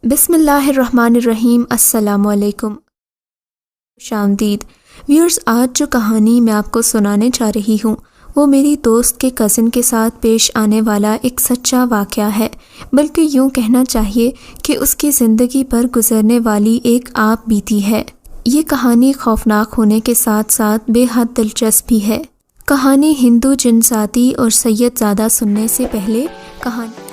بسم اللہ الرحمن الرحیم۔ السلام علیکم، خوش آمدید ویورز۔ آج جو کہانی میں آپ کو سنانے جا رہی ہوں وہ میری دوست کے کزن کے ساتھ پیش آنے والا ایک سچا واقعہ ہے، بلکہ یوں کہنا چاہیے کہ اس کی زندگی پر گزرنے والی ایک آپ بیتی ہے۔ یہ کہانی خوفناک ہونے کے ساتھ ساتھ بے حد دلچسپ بھی ہے۔ کہانی ہندو جن ذاتی اور سید زادہ سننے سے پہلے کہانی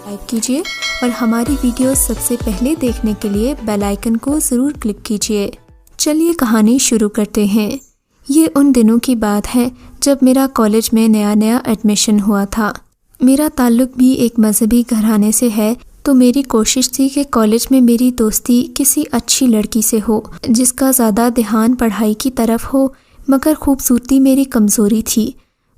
لائک کیجیے اور ہماری ویڈیوز سب سے پہلے دیکھنے کے لیے بیل آئیکن کو ضرور کلک کیجیے۔ چلیے کہانی شروع کرتے ہیں۔ یہ ان دنوں کی بات ہے جب میرا کالج میں نیا ایڈمیشن ہوا تھا۔ میرا تعلق بھی ایک مذہبی گھرانے سے ہے، تو میری کوشش تھی کہ کالج میں میری دوستی کسی اچھی لڑکی سے ہو جس کا زیادہ دھیان پڑھائی کی طرف ہو، مگر خوبصورتی میری کمزوری تھی۔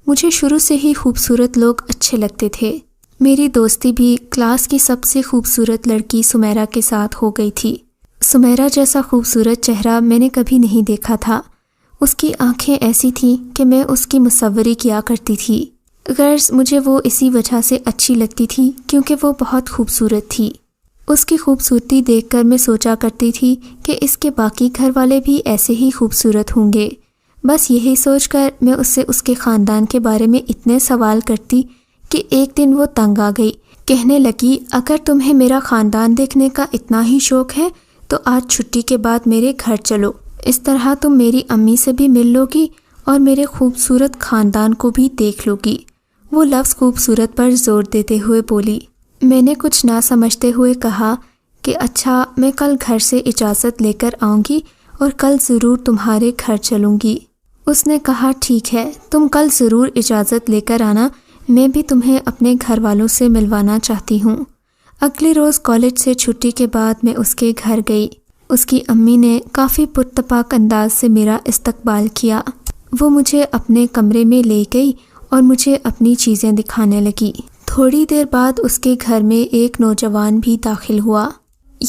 مجھے شروع سے ہی خوبصورت لوگ اچھے لگتے تھے۔ میری دوستی بھی کلاس کی سب سے خوبصورت لڑکی سمیرا کے ساتھ ہو گئی تھی۔ سمیرا جیسا خوبصورت چہرہ میں نے کبھی نہیں دیکھا تھا۔ اس کی آنکھیں ایسی تھیں کہ میں اس کی مصوری کیا کرتی تھی۔ غرض مجھے وہ اسی وجہ سے اچھی لگتی تھی کیونکہ وہ بہت خوبصورت تھی۔ اس کی خوبصورتی دیکھ کر میں سوچا کرتی تھی کہ اس کے باقی گھر والے بھی ایسے ہی خوبصورت ہوں گے۔ بس یہی سوچ کر میں اس سے اس کے خاندان کے بارے میں اتنے سوال کرتی کہ ایک دن وہ تنگ آ گئی۔ کہنے لگی، اگر تمہیں میرا خاندان دیکھنے کا اتنا ہی شوق ہے تو آج چھٹی کے بعد میرے گھر چلو، اس طرح تم میری امی سے بھی مل لو گی اور میرے خوبصورت خاندان کو بھی دیکھ لو گی۔ وہ لفظ خوبصورت پر زور دیتے ہوئے بولی۔ میں نے کچھ نہ سمجھتے ہوئے کہا کہ اچھا، میں کل گھر سے اجازت لے کر آؤں گی اور کل ضرور تمہارے گھر چلوں گی۔ اس نے کہا، ٹھیک ہے، تم کل ضرور اجازت لے کر آنا، میں بھی تمہیں اپنے گھر والوں سے ملوانا چاہتی ہوں۔ اگلے روز کالج سے چھٹی کے بعد میں اس کے گھر گئی۔ اس کی امی نے کافی پرتپاک انداز سے میرا استقبال کیا۔ وہ مجھے اپنے کمرے میں لے گئی اور مجھے اپنی چیزیں دکھانے لگی۔ تھوڑی دیر بعد اس کے گھر میں ایک نوجوان بھی داخل ہوا۔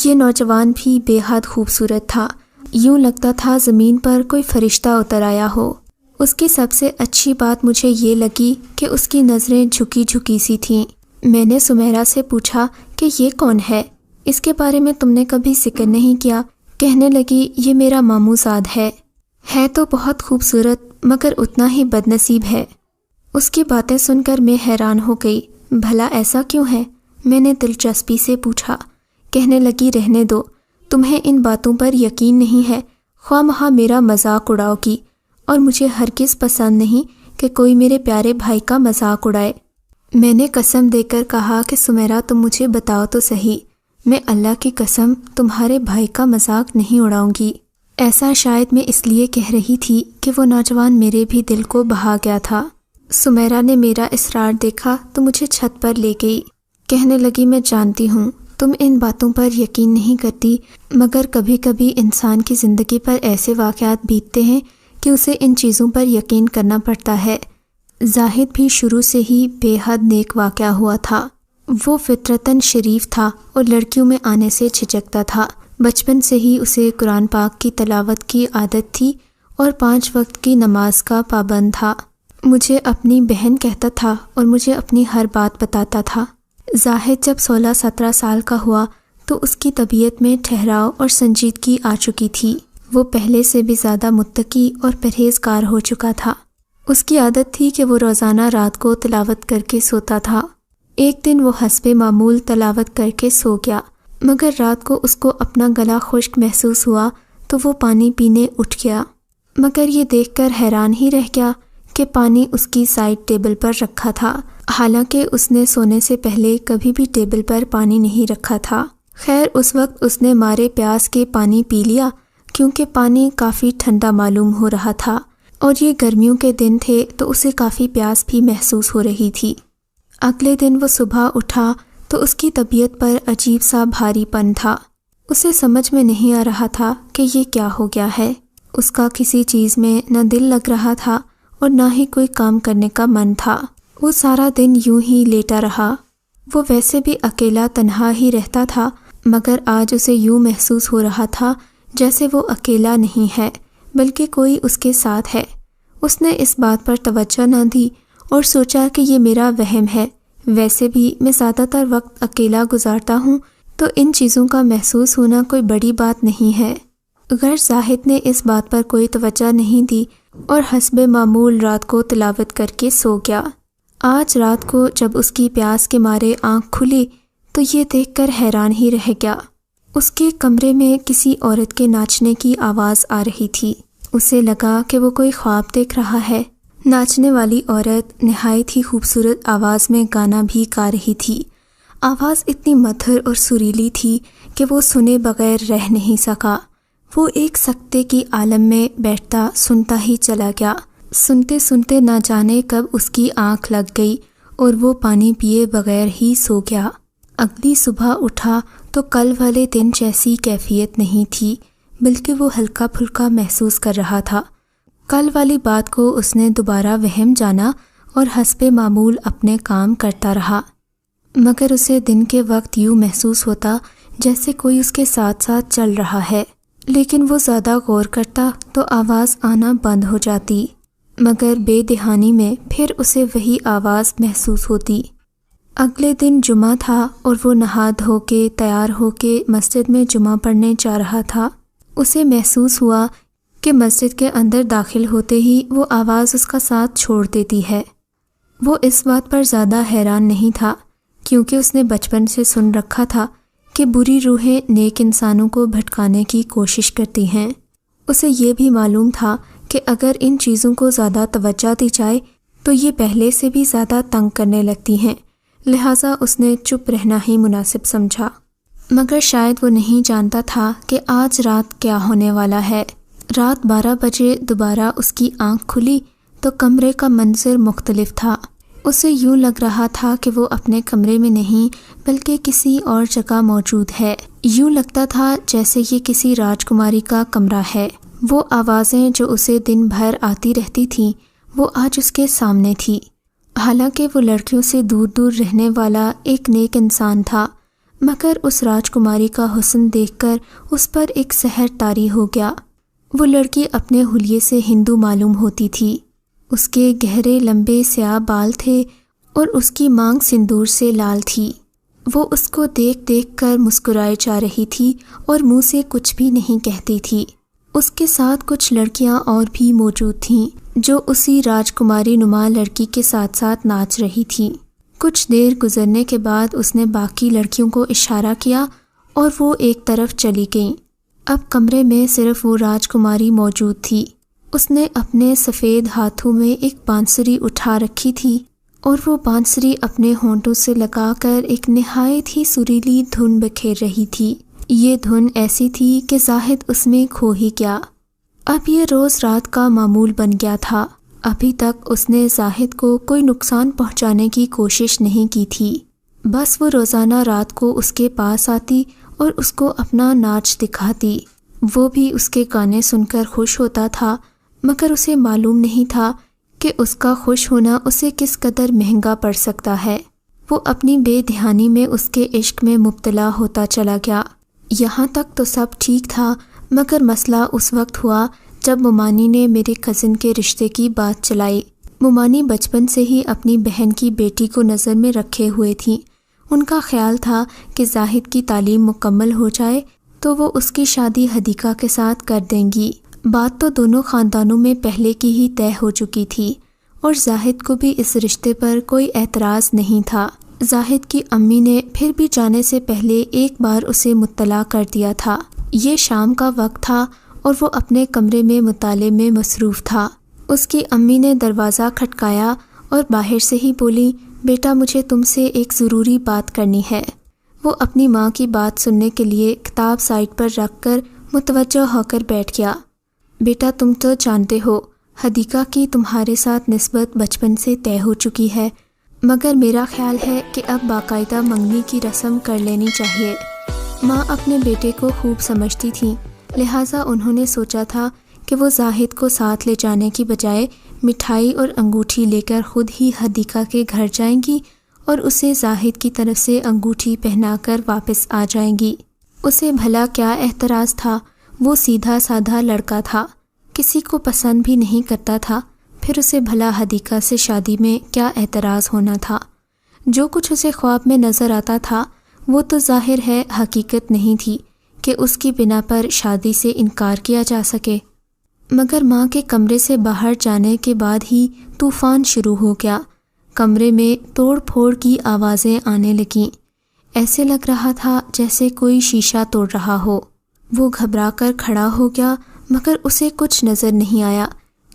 یہ نوجوان بھی بے حد خوبصورت تھا، یوں لگتا تھا زمین پر کوئی فرشتہ اتر آیا ہو۔ اس کی سب سے اچھی بات مجھے یہ لگی کہ اس کی نظریں جھکی جھکی سی تھیں۔ میں نے سمیرا سے پوچھا کہ یہ کون ہے؟ اس کے بارے میں تم نے کبھی ذکر نہیں کیا۔ کہنے لگی، یہ میرا ماموں زاد ہے تو بہت خوبصورت مگر اتنا ہی بد نصیب ہے۔ اس کی باتیں سن کر میں حیران ہو گئی۔ بھلا ایسا کیوں ہے؟ میں نے دلچسپی سے پوچھا۔ کہنے لگی، رہنے دو، تمہیں ان باتوں پر یقین نہیں ہے، خواہ مخواہ میرا مذاق اڑاؤ گی، اور مجھے ہرگز پسند نہیں کہ کوئی میرے پیارے بھائی کا مذاق اڑائے۔ میں نے قسم دے کر کہا کہ سمیرا، تم مجھے بتاؤ تو صحیح، میں اللہ کی قسم تمہارے بھائی کا مذاق نہیں اڑاؤں گی۔ ایسا شاید میں اس لیے کہہ رہی تھی کہ وہ نوجوان میرے بھی دل کو بہا گیا تھا۔ سمیرا نے میرا اصرار دیکھا تو مجھے چھت پر لے گئی۔ کہنے لگی، میں جانتی ہوں تم ان باتوں پر یقین نہیں کرتی، مگر کبھی کبھی انسان کی زندگی پر ایسے واقعات بیتتے ہیں کہ اسے ان چیزوں پر یقین کرنا پڑتا ہے۔ زاہد بھی شروع سے ہی بے حد نیک واقعہ ہوا تھا۔ وہ فطرتاً شریف تھا اور لڑکیوں میں آنے سے جھجکتا تھا۔ بچپن سے ہی اسے قرآن پاک کی تلاوت کی عادت تھی اور 5 وقت کی نماز کا پابند تھا۔ مجھے اپنی بہن کہتا تھا اور مجھے اپنی ہر بات بتاتا تھا۔ زاہد جب 16-17 سال کا ہوا تو اس کی طبیعت میں ٹھہراؤ اور سنجیدگی آ چکی تھی۔ وہ پہلے سے بھی زیادہ متقی اور پرہیزگار ہو چکا تھا۔ اس کی عادت تھی کہ وہ روزانہ رات کو تلاوت کر کے سوتا تھا۔ ایک دن وہ حسب معمول تلاوت کر کے سو گیا، مگر رات کو اس کو اپنا گلا خشک محسوس ہوا تو وہ پانی پینے اٹھ گیا، مگر یہ دیکھ کر حیران ہی رہ گیا کہ پانی اس کی سائڈ ٹیبل پر رکھا تھا، حالانکہ اس نے سونے سے پہلے کبھی بھی ٹیبل پر پانی نہیں رکھا تھا۔ خیر، اس وقت اس نے مارے پیاس کے پانی پی لیا کیونکہ پانی کافی ٹھنڈا معلوم ہو رہا تھا اور یہ گرمیوں کے دن تھے تو اسے کافی پیاس بھی محسوس ہو رہی تھی۔ اگلے دن وہ صبح اٹھا تو اس کی طبیعت پر عجیب سا بھاری پن تھا۔ اسے سمجھ میں نہیں آ رہا تھا کہ یہ کیا ہو گیا ہے۔ اس کا کسی چیز میں نہ دل لگ رہا تھا اور نہ ہی کوئی کام کرنے کا من تھا۔ وہ سارا دن یوں ہی لیٹا رہا۔ وہ ویسے بھی اکیلا تنہا ہی رہتا تھا، مگر آج اسے یوں محسوس ہو رہا تھا جیسے وہ اکیلا نہیں ہے بلکہ کوئی اس کے ساتھ ہے۔ اس نے اس بات پر توجہ نہ دی اور سوچا کہ یہ میرا وہم ہے، ویسے بھی میں زیادہ تر وقت اکیلا گزارتا ہوں تو ان چیزوں کا محسوس ہونا کوئی بڑی بات نہیں ہے۔ غیر زاہد نے اس بات پر کوئی توجہ نہیں دی اور حسب معمول رات کو تلاوت کر کے سو گیا۔ آج رات کو جب اس کی پیاس کے مارے آنکھ کھلی تو یہ دیکھ کر حیران ہی رہ گیا۔ اس کے کمرے میں کسی عورت کے ناچنے کی آواز آ رہی تھی۔ اسے لگا کہ وہ کوئی خواب دیکھ رہا ہے۔ ناچنے والی عورت نہایت ہی خوبصورت آواز میں گانا بھی گا رہی تھی۔ آواز اتنی مدھر اور سریلی تھی کہ وہ سنے بغیر رہ نہیں سکا۔ وہ ایک سکتے کی عالم میں بیٹھتا سنتا ہی چلا گیا۔ سنتے سنتے نہ جانے کب اس کی آنکھ لگ گئی اور وہ پانی پیے بغیر ہی سو گیا۔ اگلی صبح اٹھا تو کل والے دن جیسی کیفیت نہیں تھی، بلکہ وہ ہلکا پھلکا محسوس کر رہا تھا۔ کل والی بات کو اس نے دوبارہ وہم جانا اور حسب معمول اپنے کام کرتا رہا، مگر اسے دن کے وقت یوں محسوس ہوتا جیسے کوئی اس کے ساتھ ساتھ چل رہا ہے۔ لیکن وہ زیادہ غور کرتا تو آواز آنا بند ہو جاتی، مگر بے دہانی میں پھر اسے وہی آواز محسوس ہوتی۔ اگلے دن جمعہ تھا اور وہ نہا دھو کے تیار ہو کے مسجد میں جمعہ پڑھنے جا رہا تھا۔ اسے محسوس ہوا کہ مسجد کے اندر داخل ہوتے ہی وہ آواز اس کا ساتھ چھوڑ دیتی ہے۔ وہ اس بات پر زیادہ حیران نہیں تھا، کیونکہ اس نے بچپن سے سن رکھا تھا کہ بری روحیں نیک انسانوں کو بھٹکانے کی کوشش کرتی ہیں۔ اسے یہ بھی معلوم تھا کہ اگر ان چیزوں کو زیادہ توجہ دی جائے تو یہ پہلے سے بھی زیادہ تنگ کرنے لگتی ہیں، لہٰذا اس نے چپ رہنا ہی مناسب سمجھا۔ مگر شاید وہ نہیں جانتا تھا کہ آج رات کیا ہونے والا ہے۔ رات 12 بجے دوبارہ اس کی آنکھ کھلی تو کمرے کا منظر مختلف تھا۔ اسے یوں لگ رہا تھا کہ وہ اپنے کمرے میں نہیں بلکہ کسی اور جگہ موجود ہے۔ یوں لگتا تھا جیسے یہ کسی راجکماری کا کمرہ ہے۔ وہ آوازیں جو اسے دن بھر آتی رہتی تھیں وہ آج اس کے سامنے تھی۔ حالانکہ وہ لڑکیوں سے دور دور رہنے والا ایک نیک انسان تھا، مگر اس راجکماری کا حسن دیکھ کر اس پر ایک سحر طاری ہو گیا۔ وہ لڑکی اپنے حلیے سے ہندو معلوم ہوتی تھی۔ اس کے گہرے لمبے سیاہ بال تھے اور اس کی مانگ سندور سے لال تھی۔ وہ اس کو دیکھ دیکھ کر مسکرائے جا رہی تھی اور منہ سے کچھ بھی نہیں کہتی تھی۔ اس کے ساتھ کچھ لڑکیاں اور بھی موجود تھیں جو اسی راجکماری نما لڑکی کے ساتھ ساتھ ناچ رہی تھیں۔ کچھ دیر گزرنے کے بعد اس نے باقی لڑکیوں کو اشارہ کیا اور وہ ایک طرف چلی گئیں۔ اب کمرے میں صرف وہ راجکماری موجود تھی۔ اس نے اپنے سفید ہاتھوں میں ایک بانسری اٹھا رکھی تھی اور وہ بانسری اپنے ہونٹوں سے لگا کر ایک نہایت ہی سریلی دھن بکھیر رہی تھی۔ یہ دھن ایسی تھی کہ زاہد اس میں کھو ہی گیا۔ اب یہ روز رات کا معمول بن گیا تھا۔ ابھی تک اس نے زاہد کو کوئی نقصان پہنچانے کی کوشش نہیں کی تھی، بس وہ روزانہ رات کو اس کے پاس آتی اور اس کو اپنا ناچ دکھاتی۔ وہ بھی اس کے گانے سن کر خوش ہوتا تھا، مگر اسے معلوم نہیں تھا کہ اس کا خوش ہونا اسے کس قدر مہنگا پڑ سکتا ہے۔ وہ اپنی بے دھیانی میں اس کے عشق میں مبتلا ہوتا چلا گیا۔ یہاں تک تو سب ٹھیک تھا، مگر مسئلہ اس وقت ہوا جب مومانی نے میرے کزن کے رشتے کی بات چلائی۔ مومانی بچپن سے ہی اپنی بہن کی بیٹی کو نظر میں رکھے ہوئے تھیں۔ ان کا خیال تھا کہ زاہد کی تعلیم مکمل ہو جائے تو وہ اس کی شادی حدیقہ کے ساتھ کر دیں گی۔ بات تو دونوں خاندانوں میں پہلے کی ہی طے ہو چکی تھی اور زاہد کو بھی اس رشتے پر کوئی اعتراض نہیں تھا۔ زاہد کی امی نے پھر بھی جانے سے پہلے ایک بار اسے مطلع کر دیا تھا۔ یہ شام کا وقت تھا اور وہ اپنے کمرے میں مطالعے میں مصروف تھا۔ اس کی امی نے دروازہ کھٹکایا اور باہر سے ہی بولی، بیٹا مجھے تم سے ایک ضروری بات کرنی ہے۔ وہ اپنی ماں کی بات سننے کے لیے کتاب سائڈ پر رکھ کر متوجہ ہو کر بیٹھ گیا۔ بیٹا تم تو جانتے ہو حدیقہ کی تمہارے ساتھ نسبت بچپن سے طے ہو چکی ہے، مگر میرا خیال ہے کہ اب باقاعدہ منگنی کی رسم کر لینی چاہیے۔ ماں اپنے بیٹے کو خوب سمجھتی تھیں، لہٰذا انہوں نے سوچا تھا کہ وہ زاہد کو ساتھ لے جانے کی بجائے مٹھائی اور انگوٹھی لے کر خود ہی حدیقہ کے گھر جائیں گی اور اسے زاہد کی طرف سے انگوٹھی پہنا کر واپس آ جائیں گی۔ اسے بھلا کیا اعتراض تھا؟ وہ سیدھا سادھا لڑکا تھا، کسی کو پسند بھی نہیں کرتا تھا، پھر اسے بھلا حدیقہ سے شادی میں کیا اعتراض ہونا تھا؟ جو کچھ اسے خواب میں نظر آتا تھا وہ تو ظاہر ہے حقیقت نہیں تھی کہ اس کی بنا پر شادی سے انکار کیا جا سکے، مگر ماں کے کمرے سے باہر جانے کے بعد ہی طوفان شروع ہو گیا۔ کمرے میں توڑ پھوڑ کی آوازیں آنے لگیں، ایسے لگ رہا تھا جیسے کوئی شیشہ توڑ رہا ہو۔ وہ گھبرا کر کھڑا ہو گیا مگر اسے کچھ نظر نہیں آیا۔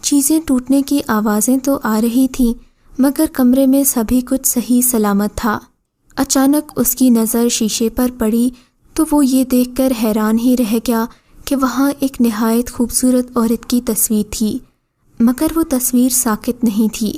چیزیں ٹوٹنے کی آوازیں تو آ رہی تھیں مگر کمرے میں سبھی کچھ صحیح سلامت تھا۔ اچانک اس کی نظر شیشے پر پڑی تو وہ یہ دیکھ کر حیران ہی رہ گیا کہ وہاں ایک نہایت خوبصورت عورت کی تصویر تھی، مگر وہ تصویر ساکت نہیں تھی،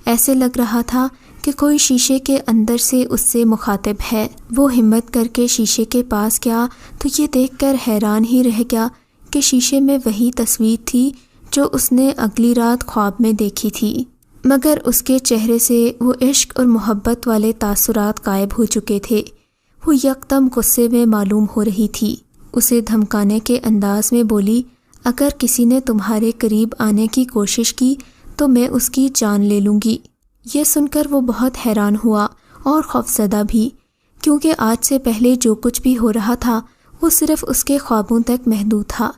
ایسے لگ رہا تھا کہ کوئی شیشے کے اندر سے اس سے مخاطب ہے۔ وہ ہمت کر کے شیشے کے پاس گیا تو یہ دیکھ کر حیران ہی رہ گیا کہ شیشے میں وہی تصویر تھی جو اس نے اگلی رات خواب میں دیکھی تھی، مگر اس کے چہرے سے وہ عشق اور محبت والے تاثرات غائب ہو چکے تھے۔ وہ یکدم غصے میں معلوم ہو رہی تھی، اسے دھمکانے کے انداز میں بولی، اگر کسی نے تمہارے قریب آنے کی کوشش کی تو میں اس کی جان لے لوں گی۔ یہ سن کر وہ بہت حیران ہوا اور خوفزدہ بھی، کیونکہ آج سے پہلے جو کچھ بھی ہو رہا تھا وہ صرف اس کے خوابوں تک محدود تھا،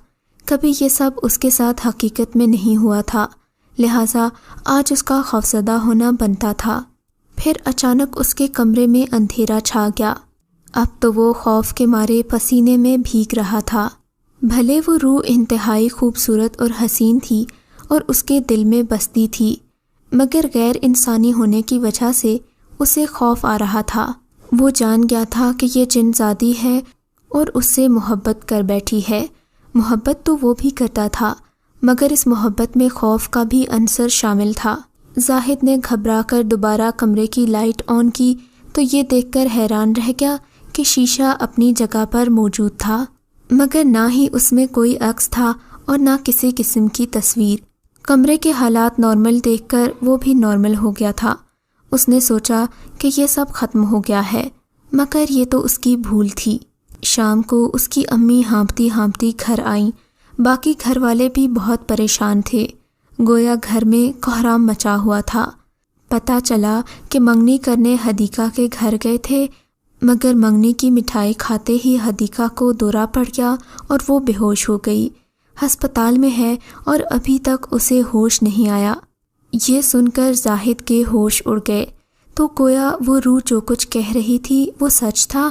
کبھی یہ سب اس کے ساتھ حقیقت میں نہیں ہوا تھا، لہٰذا آج اس کا خوفزدہ ہونا بنتا تھا۔ پھر اچانک اس کے کمرے میں اندھیرا چھا گیا، اب تو وہ خوف کے مارے پسینے میں بھیگ رہا تھا۔ بھلے وہ روح انتہائی خوبصورت اور حسین تھی اور اس کے دل میں بستی تھی، مگر غیر انسانی ہونے کی وجہ سے اسے خوف آ رہا تھا۔ وہ جان گیا تھا کہ یہ جن زادی ہے اور اس سے محبت کر بیٹھی ہے۔ محبت تو وہ بھی کرتا تھا مگر اس محبت میں خوف کا بھی عنصر شامل تھا۔ زاہد نے گھبرا کر دوبارہ کمرے کی لائٹ آن کی تو یہ دیکھ کر حیران رہ گیا کہ شیشہ اپنی جگہ پر موجود تھا، مگر نہ ہی اس میں کوئی عکس تھا اور نہ کسی قسم کی تصویر۔ کمرے کے حالات نارمل دیکھ کر وہ بھی نارمل ہو گیا تھا۔ اس نے سوچا کہ یہ سب ختم ہو گیا ہے، مگر یہ تو اس کی بھول تھی۔ شام کو اس کی امی ہانپتی ہانپتی گھر آئیں، باقی گھر والے بھی بہت پریشان تھے، گویا گھر میں کوہرام مچا ہوا تھا۔ پتہ چلا کہ منگنی کرنے حدیقہ کے گھر گئے تھے، مگر منگنی کی مٹھائی کھاتے ہی حدیقہ کو دورہ پڑ گیا اور وہ بے ہوش ہو گئی، ہسپتال میں ہے اور ابھی تک اسے ہوش نہیں آیا۔ یہ سن کر زاہد کے ہوش اڑ گئے تو گویا وہ روح جو کچھ کہہ رہی تھی وہ سچ تھا۔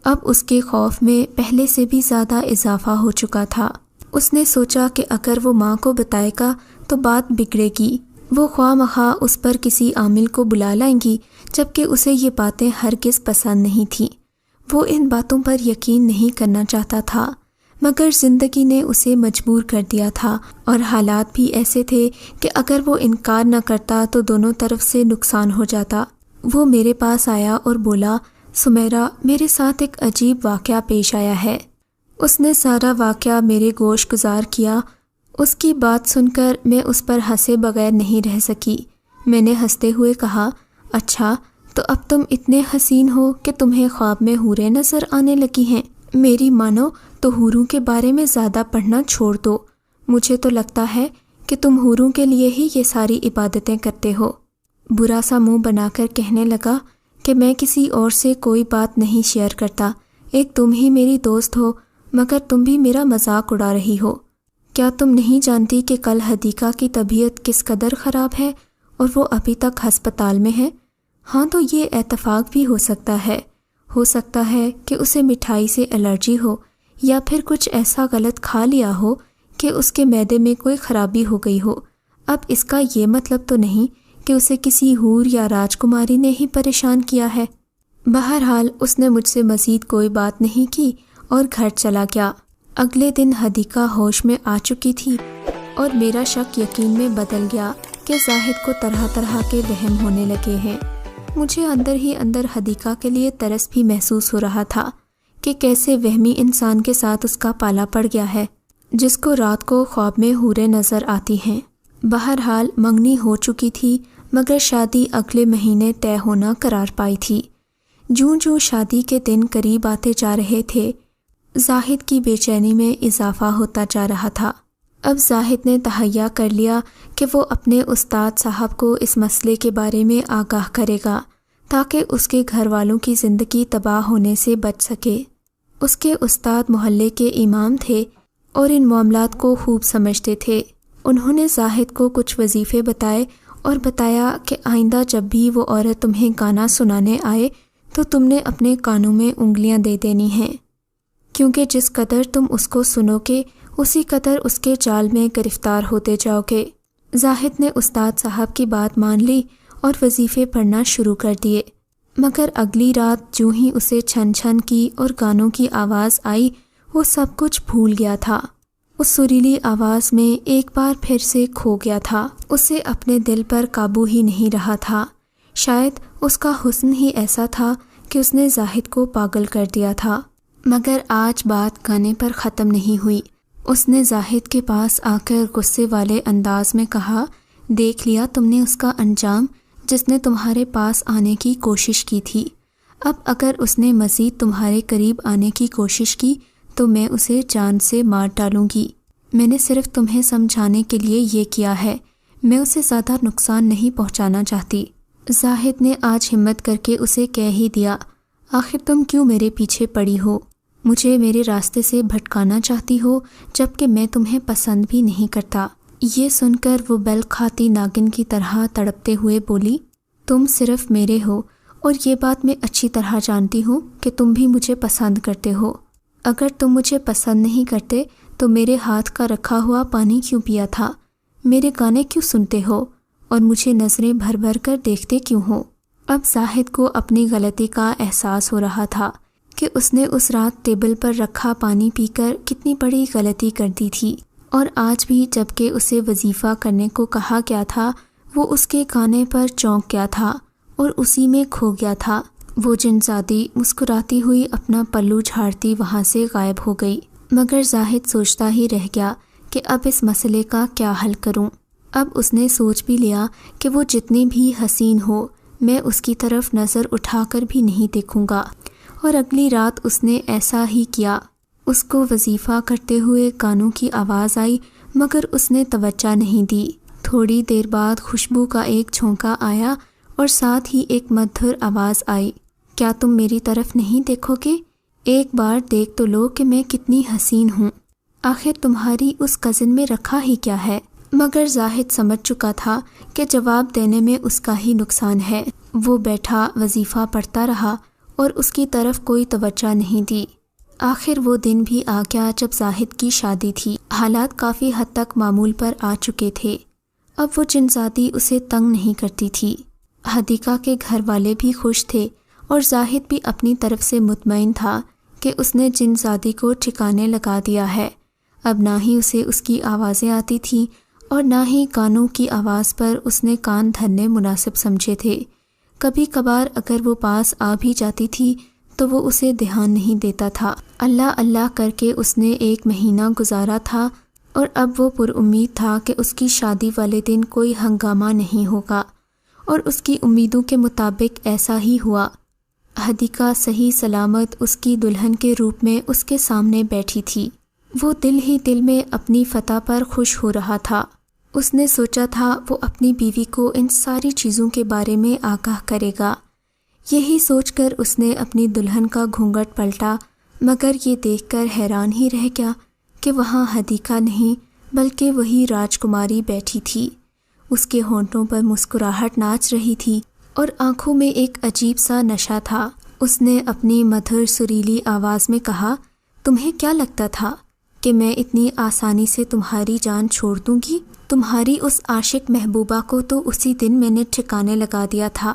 اب اس کے خوف میں پہلے سے بھی زیادہ اضافہ ہو چکا تھا۔ اس نے سوچا کہ اگر وہ ماں کو بتائے گا تو بات بگڑے گی، وہ خواہ مخواہ اس پر کسی عامل کو بلا لائیں گی، جبکہ اسے یہ باتیں ہرگز پسند نہیں تھیں۔ وہ ان باتوں پر یقین نہیں کرنا چاہتا تھا، مگر زندگی نے اسے مجبور کر دیا تھا، اور حالات بھی ایسے تھے کہ اگر وہ انکار نہ کرتا تو دونوں طرف سے نقصان ہو جاتا۔ وہ میرے پاس آیا اور بولا، سمیرہ، میرے ساتھ ایک عجیب واقعہ پیش آیا ہے۔ اس نے سارا واقعہ میرے گوش گزار کیا۔ اس کی بات سن کر میں اس پر ہنسے بغیر نہیں رہ سکی۔ میں نے ہنستے ہوئے کہا، اچھا تو اب تم اتنے حسین ہو کہ تمہیں خواب میں حوریں نظر آنے لگی ہیں؟ میری مانو تو حوروں کے بارے میں زیادہ پڑھنا چھوڑ دو، مجھے تو لگتا ہے کہ تم حوروں کے لیے ہی یہ ساری عبادتیں کرتے ہو۔ برا سا منہ بنا کر کہنے لگا کہ میں کسی اور سے کوئی بات نہیں شیئر کرتا، ایک تم ہی میری دوست ہو، مگر تم بھی میرا مذاق اڑا رہی ہو۔ کیا تم نہیں جانتی کہ کل حدیقہ کی طبیعت کس قدر خراب ہے اور وہ ابھی تک ہسپتال میں ہے؟ ہاں تو یہ اتفاق بھی ہو سکتا ہے کہ اسے مٹھائی سے الرجی ہو یا پھر کچھ ایسا غلط کھا لیا ہو کہ اس کے معدے میں کوئی خرابی ہو گئی ہو۔ اب اس کا یہ مطلب تو نہیں کہ اسے کسی حور یا راجکماری نے ہی پریشان کیا ہے۔ بہرحال اس نے مجھ سے مزید کوئی بات نہیں کی اور گھر چلا گیا۔ اگلے دن حدیقہ ہوش میں آ چکی تھی اور میرا شک یقین میں بدل گیا کہ زاہد کو طرح طرح کے وہم ہونے لگے ہیں۔ مجھے اندر ہی اندر حدیقہ کے لیے ترس بھی محسوس ہو رہا تھا کہ کیسے وہمی انسان کے ساتھ اس کا پالا پڑ گیا ہے جس کو رات کو خواب میں حوریں نظر آتی ہیں۔ بہرحال منگنی ہو چکی تھی مگر شادی اگلے مہینے طے ہونا قرار پائی تھی۔ جوں جوں شادی کے دن قریب آتے جا رہے تھے، زاہد کی بے چینی میں اضافہ ہوتا جا رہا تھا۔ اب زاہد نے تہیہ کر لیا کہ وہ اپنے استاد صاحب کو اس مسئلے کے بارے میں آگاہ کرے گا تاکہ اس کے گھر والوں کی زندگی تباہ ہونے سے بچ سکے۔ اس کے استاد محلے کے امام تھے اور ان معاملات کو خوب سمجھتے تھے۔ انہوں نے زاہد کو کچھ وظیفے بتائے اور بتایا کہ آئندہ جب بھی وہ عورت تمہیں گانا سنانے آئے تو تم نے اپنے کانوں میں انگلیاں دے دینی ہیں، کیونکہ جس قدر تم اس کو سنو گے اسی قدر اس کے جال میں گرفتار ہوتے جاؤ گے۔ زاہد نے استاد صاحب کی بات مان لی اور وظیفے پڑھنا شروع کر دیے، مگر اگلی رات جو ہی اسے چھن چھن کی اور گانوں کی آواز آئی وہ سب کچھ بھول گیا تھا۔ اس سریلی آواز میں ایک بار پھر سے کھو گیا تھا۔ اسے اپنے دل پر قابو ہی نہیں رہا تھا۔ شاید اس کا حسن ہی ایسا تھا کہ اس نے زاہد کو پاگل کر دیا تھا۔ مگر آج بات گانے پر ختم نہیں ہوئی۔ اس نے زاہد کے پاس آ کر غصے والے انداز میں کہا، دیکھ لیا تم نے اس کا انجام جس نے تمہارے پاس آنے کی کوشش کی تھی۔ اب اگر اس نے مزید تمہارے قریب آنے کی کوشش کی تو میں اسے جان سے مار ڈالوں گی۔ میں نے صرف تمہیں سمجھانے کے لیے یہ کیا ہے، میں اسے زیادہ نقصان نہیں پہنچانا چاہتی۔ زاہد نے آج ہمت کر کے اسے کہہ ہی دیا، آخر تم کیوں میرے پیچھے پڑی ہو؟ مجھے میرے راستے سے بھٹکانا چاہتی ہو جبکہ میں تمہیں پسند بھی نہیں کرتا۔ یہ سن کر وہ بل کھاتی ناگن کی طرح تڑپتے ہوئے بولی، تم صرف میرے ہو اور یہ بات میں اچھی طرح جانتی ہوں کہ تم بھی مجھے پسند کرتے ہو۔ اگر تم مجھے پسند نہیں کرتے تو میرے ہاتھ کا رکھا ہوا پانی کیوں پیا تھا؟ میرے گانے کیوں سنتے ہو اور مجھے نظریں بھر بھر کر دیکھتے کیوں ہو؟ اب زاہد کو اپنی غلطی کا احساس ہو رہا تھا کہ اس نے اس رات ٹیبل پر رکھا پانی پی کر کتنی بڑی غلطی کر دی تھی، اور آج بھی جب کہ اسے وظیفہ کرنے کو کہا گیا تھا وہ اس کے گانے پر چونک گیا تھا اور اسی میں کھو گیا تھا۔ وہ جنزادی مسکراتی ہوئی اپنا پلو جھاڑتی وہاں سے غائب ہو گئی، مگر زاہد سوچتا ہی رہ گیا کہ اب اس مسئلے کا کیا حل کروں۔ اب اس نے سوچ بھی لیا کہ وہ جتنی بھی حسین ہو میں اس کی طرف نظر اٹھا کر بھی نہیں دیکھوں گا، اور اگلی رات اس نے ایسا ہی کیا۔ اس کو وظیفہ کرتے ہوئے گانوں کی آواز آئی مگر اس نے توجہ نہیں دی۔ تھوڑی دیر بعد خوشبو کا ایک جھونکا آیا اور ساتھ ہی ایک مدھر آواز آئی، کیا تم میری طرف نہیں دیکھو گے؟ ایک بار دیکھ تو لو کہ میں کتنی حسین ہوں۔ آخر تمہاری اس کزن میں رکھا ہی کیا ہے؟ مگر زاہد سمجھ چکا تھا کہ جواب دینے میں اس کا ہی نقصان ہے۔ وہ بیٹھا وظیفہ پڑھتا رہا اور اس کی طرف کوئی توجہ نہیں دی۔ آخر وہ دن بھی آ گیا جب زاہد کی شادی تھی۔ حالات کافی حد تک معمول پر آ چکے تھے۔ اب وہ جنزادی اسے تنگ نہیں کرتی تھی۔ حدیقہ کے گھر والے بھی خوش تھے اور زاہد بھی اپنی طرف سے مطمئن تھا کہ اس نے جنزادی کو ٹھکانے لگا دیا ہے۔ اب نہ ہی اسے اس کی آوازیں آتی تھیں اور نہ ہی کانوں کی آواز پر اس نے کان دھرنے مناسب سمجھے تھے۔ کبھی کبھار اگر وہ پاس آ بھی جاتی تھی تو وہ اسے دھیان نہیں دیتا تھا۔ اللہ اللہ کر کے اس نے 1 مہینہ گزارا تھا اور اب وہ پر امید تھا کہ اس کی شادی والے دن کوئی ہنگامہ نہیں ہوگا، اور اس کی امیدوں کے مطابق ایسا ہی ہوا۔ حدیقہ صحیح سلامت اس کی دلہن کے روپ میں اس کے سامنے بیٹھی تھی۔ وہ دل ہی دل میں اپنی فتح پر خوش ہو رہا تھا۔ اس نے سوچا تھا وہ اپنی بیوی کو ان ساری چیزوں کے بارے میں آگاہ کرے گا۔ یہی سوچ کر اس نے اپنی دلہن کا گھونگھٹ پلٹا، مگر یہ دیکھ کر حیران ہی رہ گیا کہ وہاں حدیقہ نہیں بلکہ وہی راجکماری بیٹھی تھی۔ اس کے ہونٹوں پر مسکراہٹ ناچ رہی تھی اور آنکھوں میں ایک عجیب سا نشہ تھا۔ اس نے اپنی مدھر سریلی آواز میں کہا، تمہیں کیا لگتا تھا کہ میں اتنی آسانی سے تمہاری جان چھوڑ دوں گی؟ تمہاری اس عاشق محبوبہ کو تو اسی دن میں نے ٹھکانے لگا دیا تھا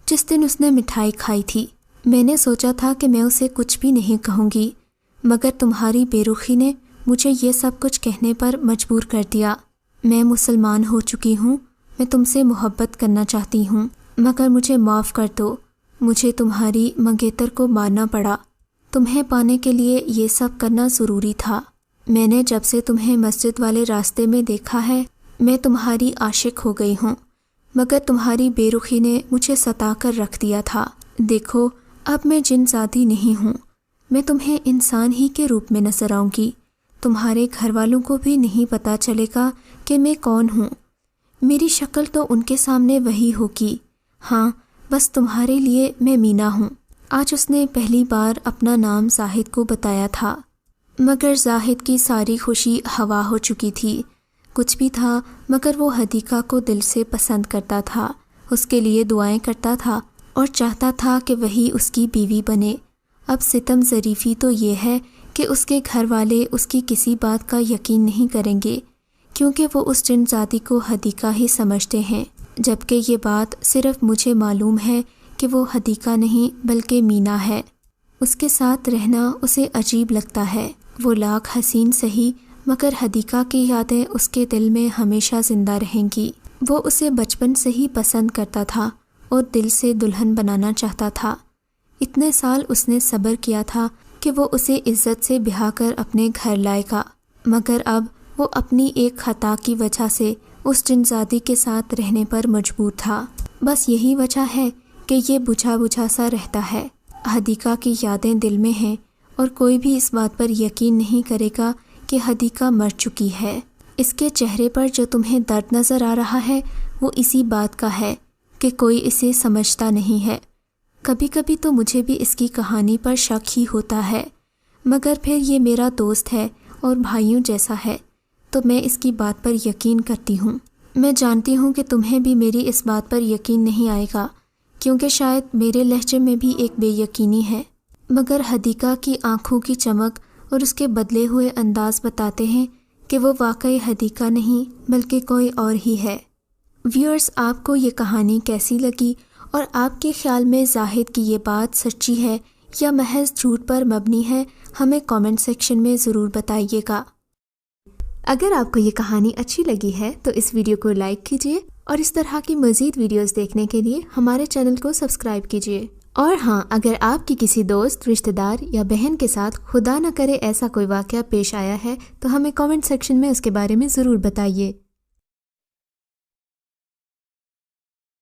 جس دن اس نے مٹھائی کھائی تھی۔ میں نے سوچا تھا کہ میں اسے کچھ بھی نہیں کہوں گی، مگر تمہاری بے رخی نے مجھے یہ سب کچھ کہنے پر مجبور کر دیا۔ میں مسلمان ہو چکی ہوں، میں تم سے محبت کرنا چاہتی ہوں، مگر مجھے معاف کر دو۔ مجھے تمہاری منگیتر کو مارنا پڑا، تمہیں پانے کے لیے یہ سب کرنا ضروری تھا۔ میں نے جب سے تمہیں مسجد والے راستے میں دیکھا ہے میں تمہاری عاشق ہو گئی ہوں، مگر تمہاری بے رخی نے مجھے ستا کر رکھ دیا تھا۔ دیکھو اب میں جن ذاتی نہیں ہوں، میں تمہیں انسان ہی کے روپ میں نظر آؤں گی۔ تمہارے گھر والوں کو بھی نہیں پتہ چلے گا کہ میں کون ہوں۔ میری شکل تو ان کے سامنے وہی ہوگی، ہاں بس تمہارے لیے میں مینا ہوں۔ آج اس نے پہلی بار اپنا نام زاہد کو بتایا تھا، مگر زاہد کی ساری خوشی ہوا ہو چکی تھی۔ کچھ بھی تھا مگر وہ حدیقہ کو دل سے پسند کرتا تھا، اس کے لیے دعائیں کرتا تھا اور چاہتا تھا کہ وہی اس کی بیوی بنے۔ اب ستم ظریفی تو یہ ہے کہ اس کے گھر والے اس کی کسی بات کا یقین نہیں کریں گے، کیونکہ وہ اس جن ذاتی کو حدیقہ ہی سمجھتے ہیں، جبکہ یہ بات صرف مجھے معلوم ہے کہ وہ حدیقہ نہیں بلکہ مینا ہے۔ اس کے ساتھ رہنا اسے عجیب لگتا ہے۔ وہ لاکھ حسین سہی مگر حدیقہ کی یادیں اس کے دل میں ہمیشہ زندہ رہیں گی۔ وہ اسے بچپن سے ہی پسند کرتا تھا اور دل سے دلہن بنانا چاہتا تھا۔ اتنے سال اس نے صبر کیا تھا کہ وہ اسے عزت سے بہا کر اپنے گھر لائے گا، مگر اب وہ اپنی ایک خطا کی وجہ سے اس جنزادی کے ساتھ رہنے پر مجبور تھا۔ بس یہی وجہ ہے کہ یہ بجھا بجھا سا رہتا ہے۔ حدیقہ کی یادیں دل میں ہیں اور کوئی بھی اس بات پر یقین نہیں کرے گا کہ حدیقہ مر چکی ہے۔ اس کے چہرے پر جو تمہیں درد نظر آ رہا ہے وہ اسی بات کا ہے کہ کوئی اسے سمجھتا نہیں ہے۔ کبھی کبھی تو مجھے بھی اس کی کہانی پر شک ہی ہوتا ہے، مگر پھر یہ میرا دوست ہے اور بھائیوں جیسا ہے تو میں اس کی بات پر یقین کرتی ہوں۔ میں جانتی ہوں کہ تمہیں بھی میری اس بات پر یقین نہیں آئے گا، کیونکہ شاید میرے لہجے میں بھی ایک بے یقینی ہے، مگر حدیقہ کی آنکھوں کی چمک اور اس کے بدلے ہوئے انداز بتاتے ہیں کہ وہ واقعی حدیقہ نہیں بلکہ کوئی اور ہی ہے۔ ویورز، آپ کو یہ کہانی کیسی لگی اور آپ کے خیال میں زاہد کی یہ بات سچی ہے یا محض جھوٹ پر مبنی ہے؟ ہمیں کامنٹ سیکشن میں ضرور بتائیے گا۔ اگر آپ کو یہ کہانی اچھی لگی ہے تو اس ویڈیو کو لائک کیجیے اور اس طرح کی مزید ویڈیوز دیکھنے کے لیے ہمارے چینل کو سبسکرائب کیجیے۔ اور ہاں، اگر آپ کی کسی دوست، رشتہ دار یا بہن کے ساتھ خدا نہ کرے ایسا کوئی واقعہ پیش آیا ہے تو ہمیں کامنٹ سیکشن میں اس کے بارے میں ضرور بتائیے۔